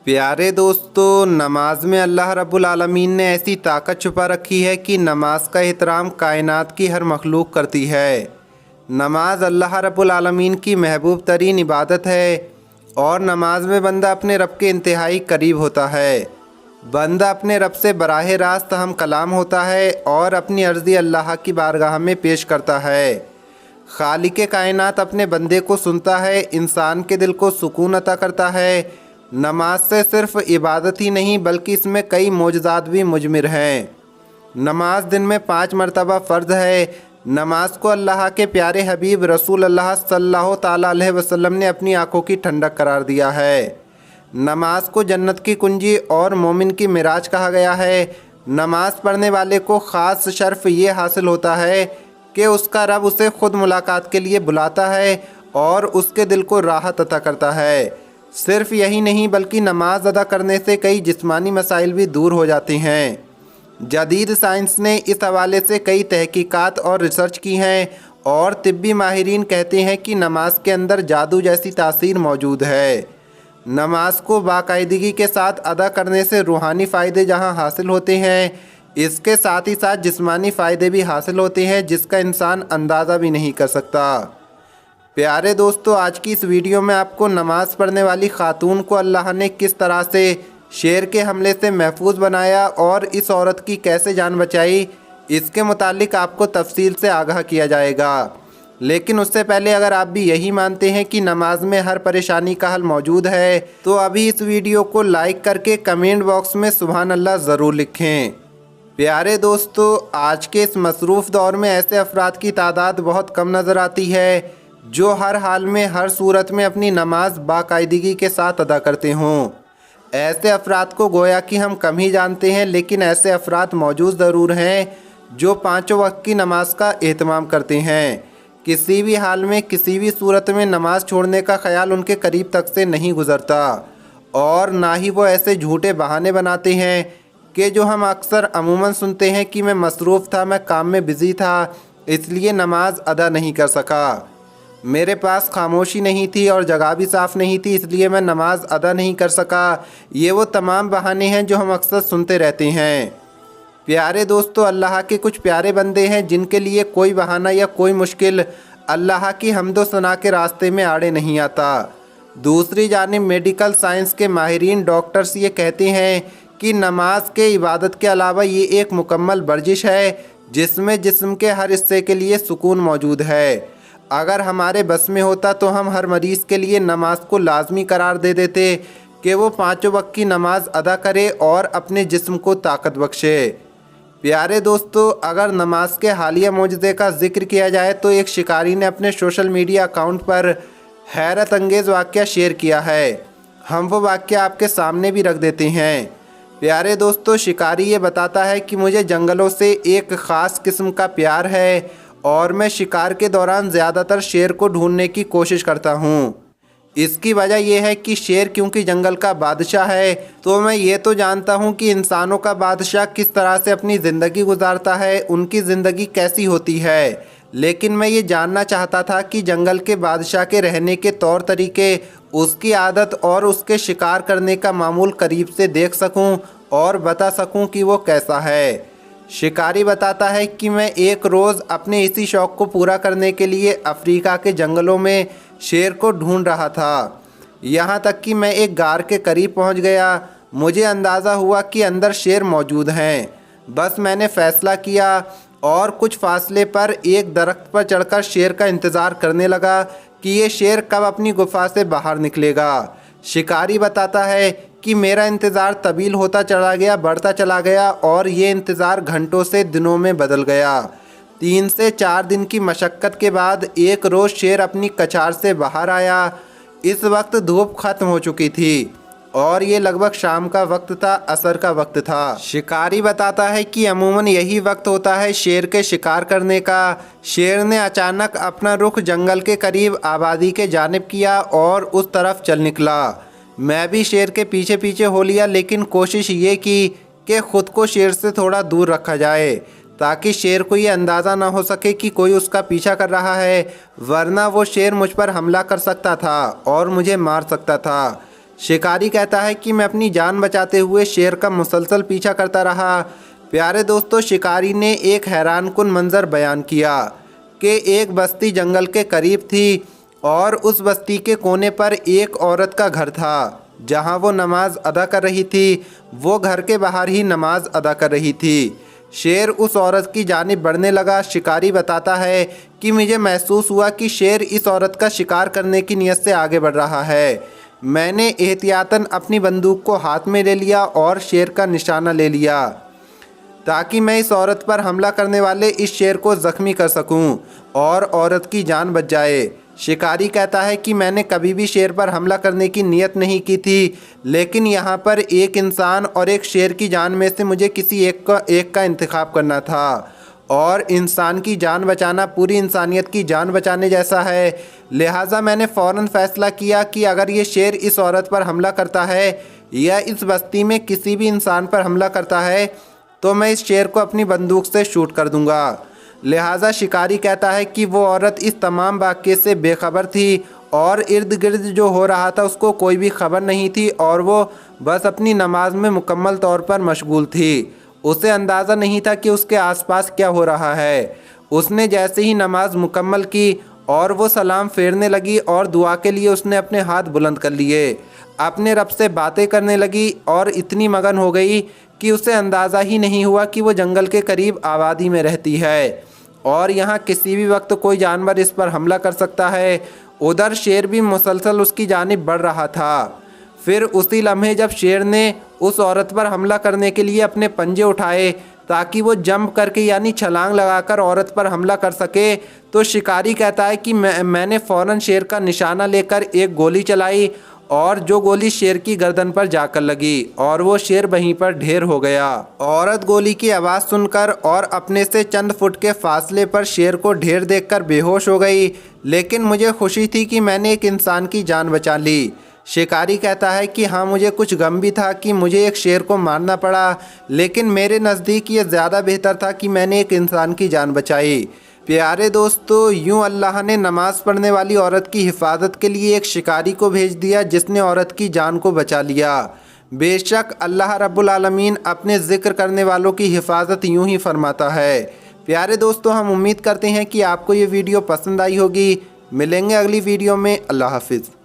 प्यारे दोस्तों, नमाज में अल्लाह रब्बुल आलमीन ने ऐसी ताकत छुपा रखी है कि नमाज का एहतराम कायनात की हर मखलूक करती है। नमाज अल्लाह रब्बुल आलमीन की महबूब तरीन इबादत है और नमाज में बंदा अपने रब के इंतहाई करीब होता है। बंदा अपने रब से बराह रास्त हम कलाम होता है और अपनी अर्ज़ी अल्लाह की बारगाह में पेश करता है। खालिक़े कायनात अपने बंदे को सुनता है, इंसान के दिल को सुकून अता करता है। नमाज से सिर्फ़ इबादत ही नहीं बल्कि इसमें कई मोजज़ात भी मुजमिर हैं। नमाज दिन में 5 मरतबा फ़र्ज़ है। नमाज को अल्लाह के प्यारे हबीब रसूल अल्लाह सल्लल्लाहु ताला अलैहि वसल्लम ने अपनी आँखों की ठंडक करार दिया है। नमाज को जन्नत की कुंजी और मोमिन की मिराज कहा गया है। नमाज पढ़ने वाले को ख़ास शर्फ़ ये हासिल होता है कि उसका रब उसे ख़ुद मुलाकात के लिए बुलाता है और उसके दिल को राहत अता करता है। सिर्फ़ यही नहीं बल्कि नमाज अदा करने से कई जिस्मानी मसाइल भी दूर हो जाते हैं। जदीद साइंस ने इस हवाले से कई तहकीकात और रिसर्च की हैं और तिब्बी माहिरीन कहते हैं कि नमाज के अंदर जादू जैसी तासीर मौजूद है। नमाज को बाकायदगी के साथ अदा करने से रूहानी फ़ायदे जहां हासिल होते हैं, इसके साथ ही साथ जिस्मानी फ़ायदे भी हासिल होते हैं जिसका इंसान अंदाज़ा भी नहीं कर सकता। प्यारे दोस्तों, आज की इस वीडियो में आपको नमाज पढ़ने वाली खातून को अल्लाह ने किस तरह से शेर के हमले से महफूज बनाया और इस औरत की कैसे जान बचाई, इसके मुतालिक आपको तफसील से आगाह किया जाएगा। लेकिन उससे पहले अगर आप भी यही मानते हैं कि नमाज में हर परेशानी का हल मौजूद है तो अभी इस वीडियो को लाइक करके कमेंट बॉक्स में सुभान अल्लाह ज़रूर लिखें। प्यारे दोस्तों, आज के इस मसरूफ़ दौर में ऐसे अफराद की तादाद बहुत कम नज़र आती है जो हर हाल में हर सूरत में अपनी नमाज बाकायदगी के साथ अदा करते हों। ऐसे अफराद को गोया कि हम कम ही जानते हैं, लेकिन ऐसे अफराद मौजूद ज़रूर हैं जो 5 वक्त की नमाज का एहतमाम करते हैं। किसी भी हाल में किसी भी सूरत में नमाज छोड़ने का ख्याल उनके करीब तक से नहीं गुज़रता और ना ही वो ऐसे झूठे बहाने बनाते हैं कि जो हम अक्सर अमूमन सुनते हैं कि मैं मसरूफ़ था, मैं काम में बिज़ी था, इसलिए नमाज अदा नहीं कर सका, मेरे पास खामोशी नहीं थी और जगह भी साफ़ नहीं थी इसलिए मैं नमाज अदा नहीं कर सका। ये वो तमाम बहाने हैं जो हम अक्सर सुनते रहते हैं। प्यारे दोस्तों, अल्लाह के कुछ प्यारे बंदे हैं जिनके लिए कोई बहाना या कोई मुश्किल अल्लाह की हम्दो सना के रास्ते में आड़े नहीं आता। दूसरी जानिब मेडिकल साइंस के माहिरीन डॉक्टर्स ये कहते हैं कि नमाज के इबादत के अलावा ये एक मुकम्मल वर्जिश है जिसमें जिस्म के हर हिस्से के लिए सुकून मौजूद है। अगर हमारे बस में होता तो हम हर मरीज़ के लिए नमाज को लाजमी करार दे देते कि वो 5 वक्त की नमाज अदा करे और अपने जिस्म को ताकत बख्शे। प्यारे दोस्तों, अगर नमाज के हालिया मौजज़े का जिक्र किया जाए तो एक शिकारी ने अपने सोशल मीडिया अकाउंट पर हैरत अंगेज़ वाक़या शेयर किया है। हम वो वाक़या आपके सामने भी रख देते हैं। प्यारे दोस्तों, शिकारी ये बताता है कि मुझे जंगलों से एक ख़ास किस्म का प्यार है और मैं शिकार के दौरान ज़्यादातर शेर को ढूंढने की कोशिश करता हूँ। इसकी वजह यह है कि शेर क्योंकि जंगल का बादशाह है तो मैं ये तो जानता हूँ कि इंसानों का बादशाह किस तरह से अपनी ज़िंदगी गुजारता है, उनकी ज़िंदगी कैसी होती है। लेकिन मैं ये जानना चाहता था कि जंगल के बादशाह के रहने के तौर तरीके, उसकी आदत और उसके शिकार करने का मामूल करीब से देख सकूँ और बता सकूँ कि वो कैसा है। शिकारी बताता है कि मैं एक रोज़ अपने इसी शौक़ को पूरा करने के लिए अफ्रीका के जंगलों में शेर को ढूंढ रहा था। यहाँ तक कि मैं एक गार के करीब पहुँच गया। मुझे अंदाज़ा हुआ कि अंदर शेर मौजूद हैं। बस मैंने फ़ैसला किया और कुछ फासले पर एक दरख्त पर चढ़कर शेर का इंतज़ार करने लगा कि ये शेर कब अपनी गुफ़ा से बाहर निकलेगा। शिकारी बताता है कि मेरा इंतज़ार तवील होता चला गया, बढ़ता चला गया और ये इंतज़ार घंटों से दिनों में बदल गया। 3 से 4 दिन की मशक्क़त के बाद एक रोज़ शेर अपनी कचार से बाहर आया। इस वक्त धूप ख़त्म हो चुकी थी और ये लगभग शाम का वक्त था, असर का वक्त था। शिकारी बताता है कि अमूमन यही वक्त होता है शेर के शिकार करने का। शेर ने अचानक अपना रुख जंगल के करीब आबादी के जानिब किया और उस तरफ चल निकला। मैं भी शेर के पीछे पीछे हो लिया, लेकिन कोशिश ये की कि ख़ुद को शेर से थोड़ा दूर रखा जाए ताकि शेर को ये अंदाज़ा ना हो सके कि कोई उसका पीछा कर रहा है, वरना वो शेर मुझ पर हमला कर सकता था और मुझे मार सकता था। शिकारी कहता है कि मैं अपनी जान बचाते हुए शेर का मुसलसल पीछा करता रहा। प्यारे दोस्तों, शिकारी ने एक हैरानकुन मंजर बयान किया कि एक बस्ती जंगल के करीब थी और उस बस्ती के कोने पर एक औरत का घर था जहां वो नमाज अदा कर रही थी। वो घर के बाहर ही नमाज अदा कर रही थी। शेर उस औरत की जानिब बढ़ने लगा। शिकारी बताता है कि मुझे महसूस हुआ कि शेर इस औरत का शिकार करने की नीयत से आगे बढ़ रहा है। मैंने एहतियातन अपनी बंदूक को हाथ में ले लिया और शेर का निशाना ले लिया ताकि मैं इस औरत पर हमला करने वाले इस शेर को ज़ख्मी कर सकूं और औरत की जान बच जाए। शिकारी कहता है कि मैंने कभी भी शेर पर हमला करने की नीयत नहीं की थी, लेकिन यहाँ पर एक इंसान और एक शेर की जान में से मुझे किसी एक का इंतखाब करना था और इंसान की जान बचाना पूरी इंसानियत की जान बचाने जैसा है। लिहाजा मैंने फ़ौरन फ़ैसला किया कि अगर ये शेर इस औरत पर हमला करता है या इस बस्ती में किसी भी इंसान पर हमला करता है तो मैं इस शेर को अपनी बंदूक से शूट कर दूंगा। लिहाजा शिकारी कहता है कि वो औरत इस तमाम वाक़े से बेखबर थी और इर्द गिर्द जो हो रहा था उसको कोई भी खबर नहीं थी और वो बस अपनी नमाज में मुकम्मल तौर पर मशगूल थी। उसे अंदाज़ा नहीं था कि उसके आसपास क्या हो रहा है। उसने जैसे ही नमाज मुकम्मल की और वो सलाम फेरने लगी और दुआ के लिए उसने अपने हाथ बुलंद कर लिए, अपने रब से बातें करने लगी और इतनी मगन हो गई कि उसे अंदाज़ा ही नहीं हुआ कि वो जंगल के करीब आबादी में रहती है और यहाँ किसी भी वक्त कोई जानवर इस पर हमला कर सकता है। उधर शेर भी मुसलसल उसकी जानिब बढ़ रहा था। फिर उसी लम्हे जब शेर ने उस औरत पर हमला करने के लिए अपने पंजे उठाए ताकि वो जंप करके यानी छलांग लगाकर औरत पर हमला कर सके, तो शिकारी कहता है कि मैंने फ़ौरन शेर का निशाना लेकर एक गोली चलाई और जो गोली शेर की गर्दन पर जाकर लगी और वो शेर वहीं पर ढेर हो गया। औरत गोली की आवाज़ सुनकर और अपने से चंद फुट के फासले पर शेर को ढेर देखकर बेहोश हो गई, लेकिन मुझे खुशी थी कि मैंने एक इंसान की जान बचा ली। शिकारी कहता है कि हाँ, मुझे कुछ गम भी था कि मुझे एक शेर को मारना पड़ा, लेकिन मेरे नज़दीक ये ज़्यादा बेहतर था कि मैंने एक इंसान की जान बचाई। प्यारे दोस्तों, यूँ अल्लाह ने नमाज़ पढ़ने वाली औरत की हिफाजत के लिए एक शिकारी को भेज दिया जिसने औरत की जान को बचा लिया। बेशक अल्लाह रब्बुल आलमीन अपने ज़िक्र करने वालों की हिफाजत यूँ ही फरमाता है। प्यारे दोस्तों, हम उम्मीद करते हैं कि आपको ये वीडियो पसंद आई होगी। मिलेंगे अगली वीडियो में। अल्लाह हाफिज़।